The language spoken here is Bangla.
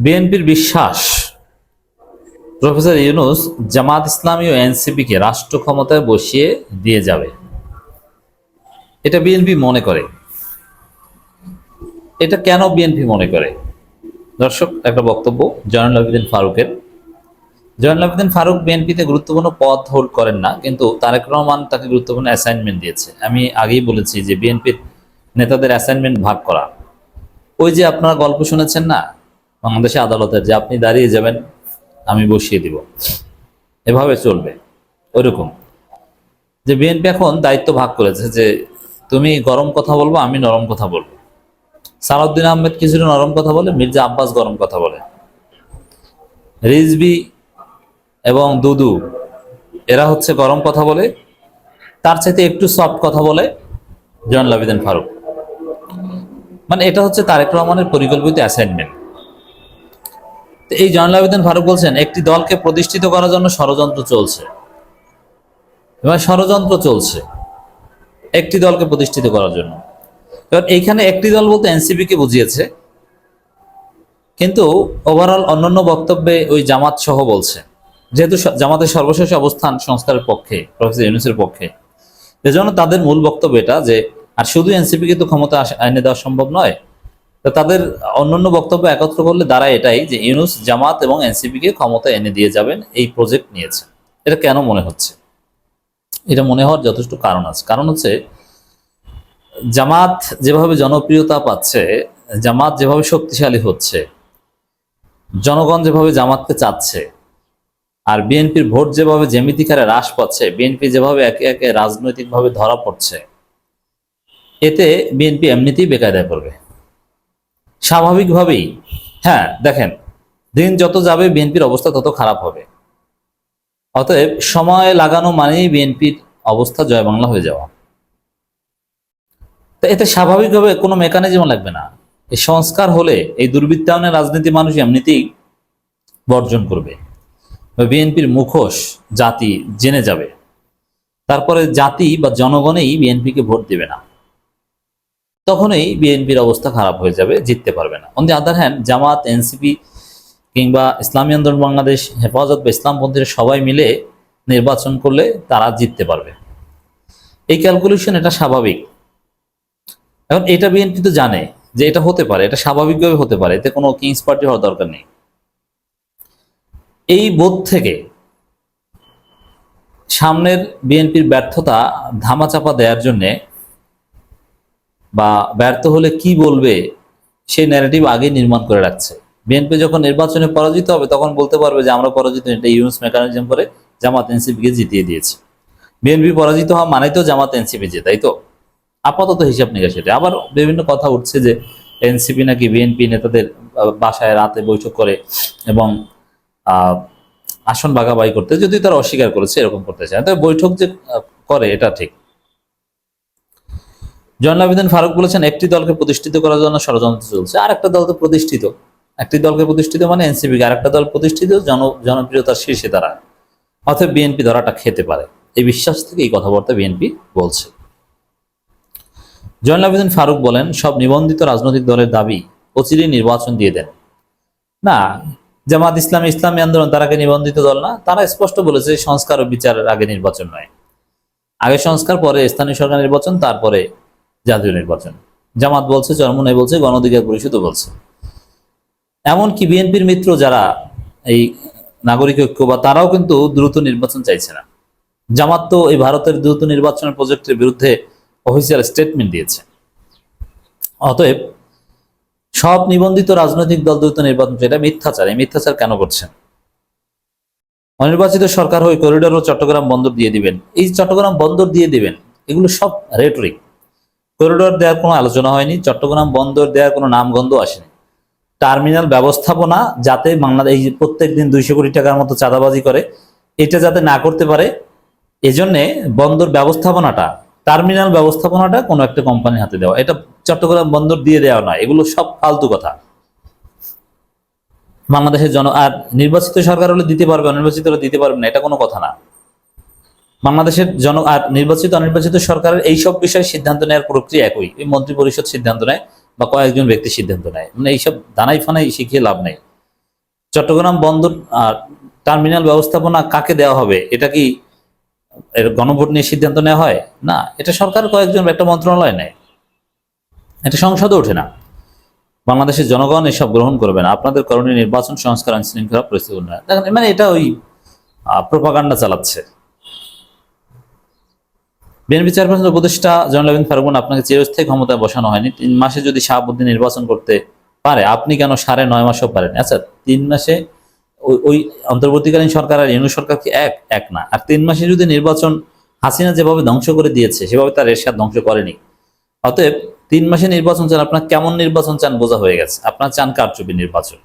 বিএনপির বিশ্বাস প্রফেসর ইউনূস জামাত ইসলামী ও এনসিপিকে রাষ্ট্র ক্ষমতায় বসিয়ে দিয়ে যাবে, এটা বিএনপি মনে করে। এটা কেন বিএনপি মনে করে? দর্শক, একটা বক্তব্য জয়নুল আবেদিন ফারুকের। জয়নুল আবেদিন ফারুক বিএনপিতে গুরুত্বপূর্ণ পদ হোল্ড করেন না, কিন্তু তারেক রহমান তাকে গুরুত্বপূর্ণ অ্যাসাইনমেন্ট দিয়েছে। আমি আগেই বলেছি যে বিএনপির নেতাদের অ্যাসাইনমেন্ট ভাগ করা। ওই যে আপনারা গল্প শুনেছেন না বাংলাদেশে আদালতের, যে আপনি দাঁড়িয়ে যাবেন আমি বসিয়ে দিব, এভাবে চলবে। ওইরকম যে বিএনপি এখন দায়িত্ব ভাগ করেছে যে তুমি গরম কথা বলবো, আমি নরম কথা বলবো। সালাউদ্দিন আহমেদ কিছুটা নরম কথা বলে, মির্জা আব্বাস গরম কথা বলে, রিজভী এবং দুদু এরা হচ্ছে গরম কথা বলে, তার চাইতে একটু সফট কথা বলে জয়নুল আবেদিন ফারুক। মানে এটা হচ্ছে তারেক রহমানের পরিকল্পিত অ্যাসাইনমেন্ট। তো এই জয়নুল আবেদিন ফারুক বলছেন একটি দলকে প্রতিষ্ঠিত করার জন্য ষড়যন্ত্র চলছে, ষড়যন্ত্র চলছে একটি দলকে প্রতিষ্ঠিত করার জন্য। এবার এইখানে একটি দল বলতে এনসিপি কে বুঝিয়েছে, কিন্তু ওভারঅল অন্যান্য বক্তব্যে ওই জামাত সহ বলছে, যেহেতু জামাতের সর্বশেষ অবস্থান সংস্কারের পক্ষে, প্রফেসর ইউনূসের পক্ষে, এজন্য তাদের মূল বক্তব্য এটা যে আর শুধু এনসিপি কে তো ক্ষমতা এনে দেওয়া সম্ভব নয়। তো তাদের অন্যান্য বক্তব্য একত্র করলে দাঁড়ায় এটাই যে ইউনূস জামাত এবং এনসিপি কে ক্ষমতা এনে দিয়ে যাবেন, এই প্রজেক্ট নিয়েছে। এটা কেন মনে হচ্ছে? এটা মনে হওয়ার যথেষ্ট কারণ আছে। কারণ হচ্ছে জামাত যেভাবে জনপ্রিয়তা পাচ্ছে, জামাত যেভাবে শক্তিশালী হচ্ছে, জনগণ যেভাবে জামাতকে চাচ্ছে, আর বিএনপির ভোট যেভাবে জ্যামিতিক হারে হ্রাস পাচ্ছে, বিএনপি যেভাবে একে একে রাজনৈতিকভাবে ধরা পড়ছে, এতে বিএনপি এমনিতেই বেকায়দায় পড়বে স্বাভাবিকভাবেই। হ্যাঁ, দেখেন দিন যত যাবে বিএনপির অবস্থা তত খারাপ হবে। অতএব সময় লাগানো মানেই বিএনপির অবস্থা জয় বাংলা হয়ে যাওয়া। তো এতে স্বাভাবিকভাবে কোনো মেকানিজম লাগবে না। এই সংস্কার হলে এই দুর্বৃত্তায়নের রাজনীতি মানুষ এমনিতেই বর্জন করবে। বিএনপির মুখোশ জাতি জেনে যাবে, তারপরে জাতি বা জনগণেই বিএনপিকে ভোট দেবে না, তখনই বিএনপির অবস্থা খারাপ হয়ে যাবে, জিততে পারবে না। On the other hand Jamaat, NCP কিংবা ইসলামী আন্দোলন বাংলাদেশ, হেফাজত বা ইসলামপন্থীরা সবাই মিলে নির্বাচন করলে তারা জিততে পারবে। এই ক্যালকুলেশন, এটা স্বাভাবিক। এখন এটা বিএনপি তো জানে যে এটা হতে পারে, এটা স্বাভাবিকভাবে হতে পারে, এতে কোনো কিংস পার্টি হওয়ার দরকার নেই। এই বোধ থেকে সামনের বিএনপির ব্যর্থতা ধামাচাপা দেওয়ার জন্যে বা ব্যর্থ হলে কি বলবে সেই ন্যারেটিভ আগে নির্মাণ করে রাখছে। বিএনপি যখন নির্বাচনে পরাজিত হবে তখন বলতে পারবে যে আমরা পরাজিত, এটা ইউনুস মেকানিজম করে জামাত এনসিপিকে জিতিয়ে দিয়েছে। বিএনপি পরাজিত হওয়া মানে তো জামাত এনসিপি যে, তাই তো আপাতত হিসাব নিকাশ সেটা। আবার বিভিন্ন কথা উঠছে যে এনসিপি নাকি বিএনপি নেতাদের বাসায় রাতে বৈঠক করে এবং আসন ভাগাভাগি করতে, যদি তারা অস্বীকার করেছে এরকম করতে চায়, তবে বৈঠক যে করে এটা ঠিক। জয়নুল আবেদিন ফারুক বলেছেন একটি দলকে প্রতিষ্ঠিত করার জন্য ষড়যন্ত্র চলছে। আর একটা দল তো প্রতিষ্ঠিত, একটি দলকে প্রতিষ্ঠিত মানে এনসিপি, আর একটা দল প্রতিষ্ঠিত জনপ্রিয়তার শীর্ষে তারা, অথবা বিএনপি ধরাটা খেতে পারে, এই বিশ্বাস থেকে এই কথাবার্তা বিএনপি বলছে। জয়নুল আবেদিন ফারুক বলেন সব নিবন্ধিত রাজনৈতিক দলের দাবি অচিরেই নির্বাচন দিয়ে দেন। না, জামাত ইসলামী, ইসলামী আন্দোলন তারা কি নিবন্ধিত দল না? তারা স্পষ্ট বলেছে সংস্কার ও বিচারের আগে নির্বাচন নয়, আগে সংস্কার পরে স্থানীয় সরকার নির্বাচন, তারপরে জাতীয় নির্বাচন। জামাত বলছে, চরমোনাই বলছে, গণ অধিকার পরিষদও বলছে। এমনকি বিএনপির মিত্র যারা এই নাগরিক ঐক্য বা তারাও কিন্তু দ্রুত নির্বাচন চাইছে না। জামাত তো এই ভারতের দ্রুত নির্বাচনের প্রজেক্টের বিরুদ্ধে অফিসিয়াল স্টেটমেন্ট দিয়েছে। অতএব সব নিবন্ধিত রাজনৈতিক দল দ্রুত নির্বাচন চাই, এটা মিথ্যাচার। এই মিথ্যাচার কেন করছেন? অনির্বাচিত সরকার হয়ে করিডোর ও চট্টগ্রাম বন্দর দিয়ে দিবেন, এই চট্টগ্রাম বন্দর দিয়ে দিবেন, এগুলো সব রেটরিক। করিডোর দেওয়ার কোনো আলোচনা হয়নি, চট্টগ্রাম বন্দর দেওয়ার কোনো নামগন্ধ আসেনি। টার্মিনাল ব্যবস্থাপনা যাতে বাংলাদেশ এই প্রত্যেক দিন 200 কোটি টাকার মতো চাঁদাবাজি করে, এটা যাতে না করতে পারে, এজন্যে বন্দর ব্যবস্থাপনাটা, টার্মিনাল ব্যবস্থাপনাটা কোনো একটা কোম্পানির হাতে দেওয়া, এটা চট্টগ্রাম বন্দর দিয়ে দেওয়া নয়। এগুলো সব ফালতু কথা। বাংলাদেশের আর নির্বাচিত সরকার হলে দিতে পারবে, অনির্বাচিত হলে দিতে পারবে না, এটা কোনো কথা না। বাংলাদেশের আর নির্বাচিত অনির্বাচিত সরকারের এইসব বিষয়ে সিদ্ধান্ত নেওয়ার প্রক্রিয়া একই। মন্ত্রী পরিষদ সিদ্ধান্ত নেয় বা কয়েকজন ব্যক্তি সিদ্ধান্ত নেয়, মানে এইসব দানাই ফানাই শিখিয়ে লাভ নেই। চট্টগ্রাম বন্দর টার্মিনাল ব্যবস্থাপনা কাকে দেওয়া হবে, এটা কি এর গণভোট নিয়ে সিদ্ধান্ত নেওয়া হয়? না, এটা সরকার কয়েকজন একটা মন্ত্রণালয় নেয়, এটা সংসদে ওঠে না। বাংলাদেশের জনগণ এসব গ্রহণ করবে না। আপনাদের করণীয় নির্বাচন সংস্কার, আইন শৃঙ্খলা, পরিস্থিতি উন্নয়ন। দেখেন, মানে এটা ওই প্রোপাগান্ডা চালাচ্ছে। বিএনপি চেয়ারপারসন উপদেষ্টা জয়নুল আবেদিন ফারুক, আপনাকে চিরস্থায়ী ক্ষমতায় বসানো হয়নি, 3 মাসে যদি শাহাবুদ্দিন নির্বাচন করতে পারে, আপনি কেন 9.5 মাসও পারেন? আচ্ছা, 3 মাসে ওই অন্তর্বর্তীকালীন সরকার আর ইউনূস সরকার কি এক না? আর 3 মাসে যদি নির্বাচন হাসিনা যেভাবে ধ্বংস করে দিয়েছে সেভাবে তার এরশাদ ধ্বংস করেনি। অতএব 3 মাসে নির্বাচন চান, আপনার কেমন নির্বাচন চান বোঝা হয়ে গেছে। আপনার চান কারচুপি নির্বাচন।